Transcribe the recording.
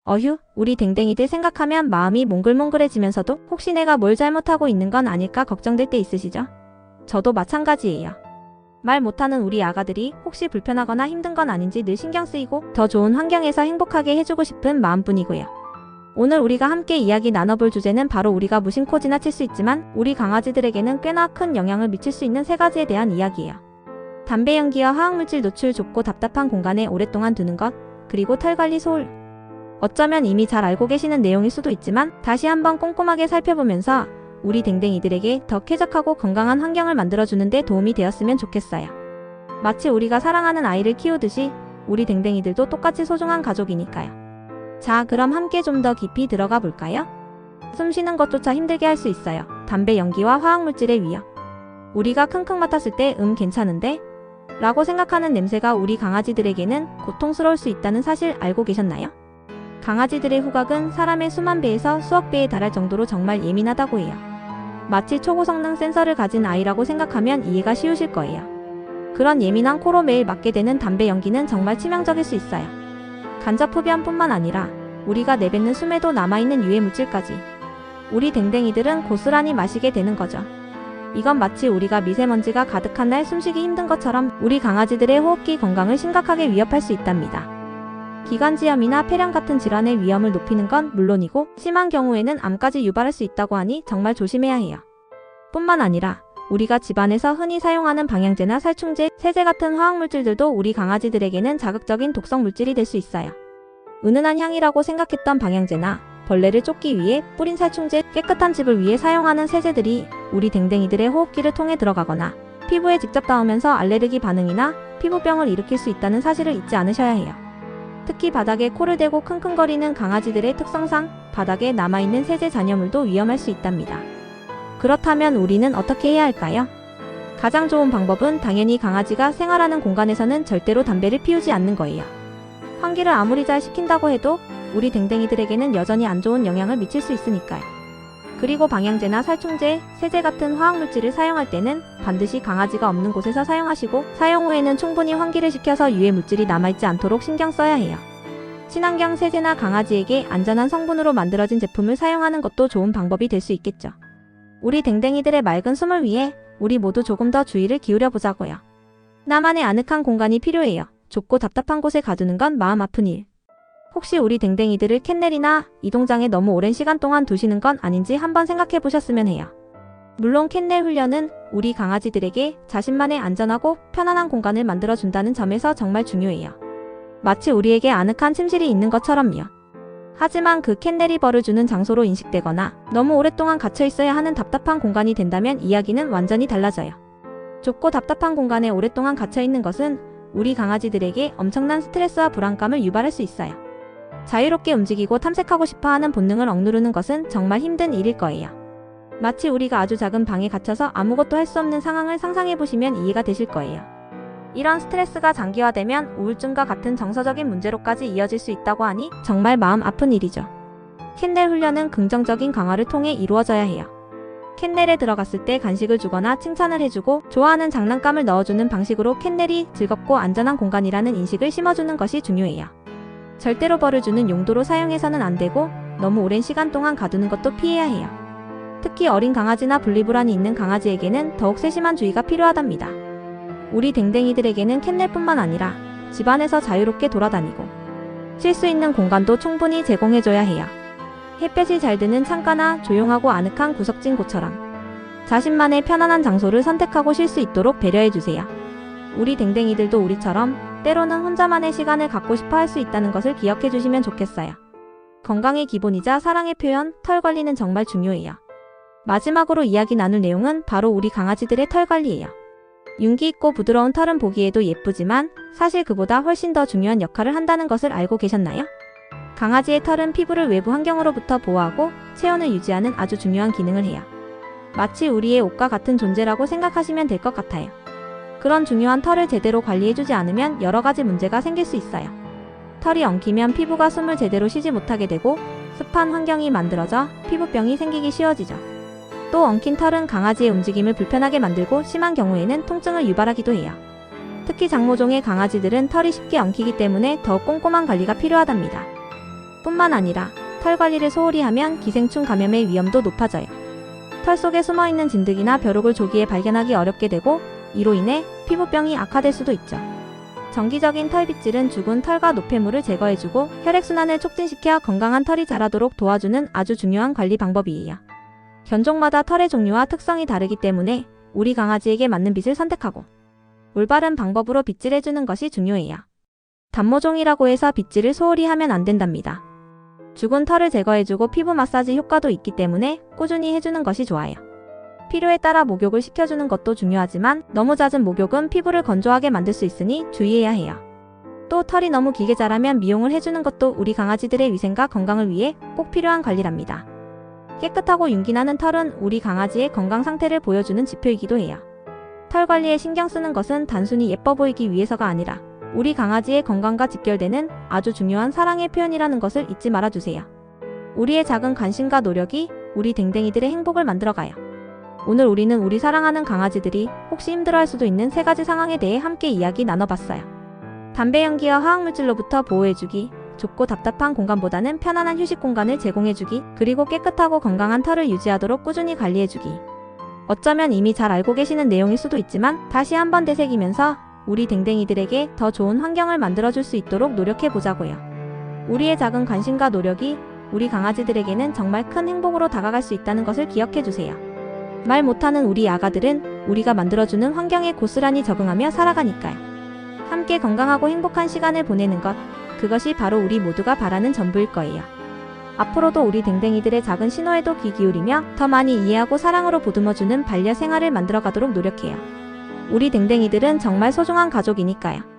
어휴, 우리 댕댕이들 생각하면 마음이 몽글몽글해지면서도 혹시 내가 뭘 잘못하고 있는 건 아닐까 걱정될 때 있으시죠? 저도 마찬가지예요. 말 못하는 우리 아가들이 혹시 불편하거나 힘든 건 아닌지 늘 신경 쓰이고 더 좋은 환경에서 행복하게 해주고 싶은 마음뿐이고요. 오늘 우리가 함께 이야기 나눠볼 주제는 바로 우리가 무심코 지나칠 수 있지만 우리 강아지들에게는 꽤나 큰 영향을 미칠 수 있는 3가지에 대한 이야기예요. 담배 연기와 화학물질 노출, 좁고 답답한 공간에 오랫동안 두는 것, 그리고 털관리 소홀. 어쩌면 이미 잘 알고 계시는 내용일 수도 있지만 다시 한번 꼼꼼하게 살펴보면서 우리 댕댕이들에게 더 쾌적하고 건강한 환경을 만들어주는 데 도움이 되었으면 좋겠어요. 마치 우리가 사랑하는 아이를 키우듯이 우리 댕댕이들도 똑같이 소중한 가족이니까요. 자, 그럼 함께 좀 더 깊이 들어가 볼까요? 숨 쉬는 것조차 힘들게 할 수 있어요. 담배 연기와 화학물질의 위험. 우리가 킁킁 맡았을 때 괜찮은데? 라고 생각하는 냄새가 우리 강아지들에게는 고통스러울 수 있다는 사실 알고 계셨나요? 강아지들의 후각은 사람의 수만 배에서 수억 배에 달할 정도로 정말 예민하다고 해요. 마치 초고성능 센서를 가진 아이라고 생각하면 이해가 쉬우실 거예요. 그런 예민한 코로 매일 맡게 되는 담배 연기는 정말 치명적일 수 있어요. 간접 흡연뿐만 아니라 우리가 내뱉는 숨에도 남아있는 유해 물질까지 우리 댕댕이들은 고스란히 마시게 되는 거죠. 이건 마치 우리가 미세먼지가 가득한 날 숨쉬기 힘든 것처럼 우리 강아지들의 호흡기 건강을 심각하게 위협할 수 있답니다. 기관지염이나 폐렴 같은 질환의 위험을 높이는 건 물론이고 심한 경우에는 암까지 유발할 수 있다고 하니 정말 조심해야 해요. 뿐만 아니라 우리가 집안에서 흔히 사용하는 방향제나 살충제, 세제 같은 화학물질들도 우리 강아지들에게는 자극적인 독성 물질이 될 수 있어요. 은은한 향이라고 생각했던 방향제나 벌레를 쫓기 위해 뿌린 살충제, 깨끗한 집을 위해 사용하는 세제들이 우리 댕댕이들의 호흡기를 통해 들어가거나 피부에 직접 닿으면서 알레르기 반응이나 피부병을 일으킬 수 있다는 사실을 잊지 않으셔야 해요. 특히 바닥에 코를 대고 킁킁거리는 강아지들의 특성상 바닥에 남아있는 세제 잔여물도 위험할 수 있답니다. 그렇다면 우리는 어떻게 해야 할까요? 가장 좋은 방법은 당연히 강아지가 생활하는 공간에서는 절대로 담배를 피우지 않는 거예요. 환기를 아무리 잘 시킨다고 해도 우리 댕댕이들에게는 여전히 안 좋은 영향을 미칠 수 있으니까요. 그리고 방향제나 살충제, 세제 같은 화학물질을 사용할 때는 반드시 강아지가 없는 곳에서 사용하시고 사용 후에는 충분히 환기를 시켜서 유해 물질이 남아있지 않도록 신경 써야 해요. 친환경 세제나 강아지에게 안전한 성분으로 만들어진 제품을 사용하는 것도 좋은 방법이 될 수 있겠죠. 우리 댕댕이들의 맑은 숨을 위해 우리 모두 조금 더 주의를 기울여 보자고요. 나만의 아늑한 공간이 필요해요. 좁고 답답한 곳에 가두는 건 마음 아픈 일. 혹시 우리 댕댕이들을 캔넬이나 이동장에 너무 오랜 시간 동안 두시는 건 아닌지 한번 생각해 보셨으면 해요. 물론 캔넬 훈련은 우리 강아지들에게 자신만의 안전하고 편안한 공간을 만들어준다는 점에서 정말 중요해요. 마치 우리에게 아늑한 침실이 있는 것처럼요. 하지만 그 캔넬이 벌을 주는 장소로 인식되거나 너무 오랫동안 갇혀 있어야 하는 답답한 공간이 된다면 이야기는 완전히 달라져요. 좁고 답답한 공간에 오랫동안 갇혀 있는 것은 우리 강아지들에게 엄청난 스트레스와 불안감을 유발할 수 있어요. 자유롭게 움직이고 탐색하고 싶어하는 본능을 억누르는 것은 정말 힘든 일일 거예요. 마치 우리가 아주 작은 방에 갇혀서 아무것도 할 수 없는 상황을 상상해보시면 이해가 되실 거예요. 이런 스트레스가 장기화되면 우울증과 같은 정서적인 문제로까지 이어질 수 있다고 하니 정말 마음 아픈 일이죠. 캔넬 훈련은 긍정적인 강화를 통해 이루어져야 해요. 캔넬에 들어갔을 때 간식을 주거나 칭찬을 해주고 좋아하는 장난감을 넣어주는 방식으로 캔넬이 즐겁고 안전한 공간이라는 인식을 심어주는 것이 중요해요. 절대로 벌을 주는 용도로 사용해서는 안 되고 너무 오랜 시간 동안 가두는 것도 피해야 해요. 특히 어린 강아지나 분리불안이 있는 강아지에게는 더욱 세심한 주의가 필요하답니다. 우리 댕댕이들에게는 캔넬뿐만 아니라 집안에서 자유롭게 돌아다니고 쉴 수 있는 공간도 충분히 제공해줘야 해요. 햇볕이 잘 드는 창가나 조용하고 아늑한 구석진 곳처럼 자신만의 편안한 장소를 선택하고 쉴 수 있도록 배려해주세요. 우리 댕댕이들도 우리처럼 때로는 혼자만의 시간을 갖고 싶어 할 수 있다는 것을 기억해 주시면 좋겠어요. 건강의 기본이자 사랑의 표현, 털 관리는 정말 중요해요. 마지막으로 이야기 나눌 내용은 바로 우리 강아지들의 털 관리예요. 윤기 있고 부드러운 털은 보기에도 예쁘지만 사실 그보다 훨씬 더 중요한 역할을 한다는 것을 알고 계셨나요? 강아지의 털은 피부를 외부 환경으로부터 보호하고 체온을 유지하는 아주 중요한 기능을 해요. 마치 우리의 옷과 같은 존재라고 생각하시면 될 것 같아요. 그런 중요한 털을 제대로 관리해주지 않으면 여러 가지 문제가 생길 수 있어요. 털이 엉키면 피부가 숨을 제대로 쉬지 못하게 되고 습한 환경이 만들어져 피부병이 생기기 쉬워지죠. 또 엉킨 털은 강아지의 움직임을 불편하게 만들고 심한 경우에는 통증을 유발하기도 해요. 특히 장모종의 강아지들은 털이 쉽게 엉키기 때문에 더욱 꼼꼼한 관리가 필요하답니다. 뿐만 아니라 털 관리를 소홀히 하면 기생충 감염의 위험도 높아져요. 털 속에 숨어있는 진드기나 벼룩을 조기에 발견하기 어렵게 되고 이로 인해 피부병이 악화될 수도 있죠. 정기적인 털 빗질은 죽은 털과 노폐물을 제거해주고 혈액순환을 촉진시켜 건강한 털이 자라도록 도와주는 아주 중요한 관리 방법이에요. 견종마다 털의 종류와 특성이 다르기 때문에 우리 강아지에게 맞는 빗을 선택하고 올바른 방법으로 빗질해주는 것이 중요해요. 단모종이라고 해서 빗질을 소홀히 하면 안 된답니다. 죽은 털을 제거해주고 피부 마사지 효과도 있기 때문에 꾸준히 해주는 것이 좋아요. 필요에 따라 목욕을 시켜주는 것도 중요하지만 너무 잦은 목욕은 피부를 건조하게 만들 수 있으니 주의해야 해요. 또 털이 너무 길게 자라면 미용을 해주는 것도 우리 강아지들의 위생과 건강을 위해 꼭 필요한 관리랍니다. 깨끗하고 윤기나는 털은 우리 강아지의 건강 상태를 보여주는 지표이기도 해요. 털 관리에 신경 쓰는 것은 단순히 예뻐 보이기 위해서가 아니라 우리 강아지의 건강과 직결되는 아주 중요한 사랑의 표현이라는 것을 잊지 말아주세요. 우리의 작은 관심과 노력이 우리 댕댕이들의 행복을 만들어가요. 오늘 우리는 우리 사랑하는 강아지들이 혹시 힘들어할 수도 있는 3가지 상황에 대해 함께 이야기 나눠봤어요. 담배 연기와 화학물질로부터 보호해주기, 좁고 답답한 공간보다는 편안한 휴식 공간을 제공해주기, 그리고 깨끗하고 건강한 털을 유지하도록 꾸준히 관리해주기. 어쩌면 이미 잘 알고 계시는 내용일 수도 있지만 다시 한번 되새기면서 우리 댕댕이들에게 더 좋은 환경을 만들어줄 수 있도록 노력해보자고요. 우리의 작은 관심과 노력이 우리 강아지들에게는 정말 큰 행복으로 다가갈 수 있다는 것을 기억해주세요. 말 못하는 우리 아가들은 우리가 만들어주는 환경에 고스란히 적응하며 살아가니까요. 함께 건강하고 행복한 시간을 보내는 것, 그것이 바로 우리 모두가 바라는 전부일 거예요. 앞으로도 우리 댕댕이들의 작은 신호에도 귀 기울이며 더 많이 이해하고 사랑으로 보듬어주는 반려 생활을 만들어가도록 노력해요. 우리 댕댕이들은 정말 소중한 가족이니까요.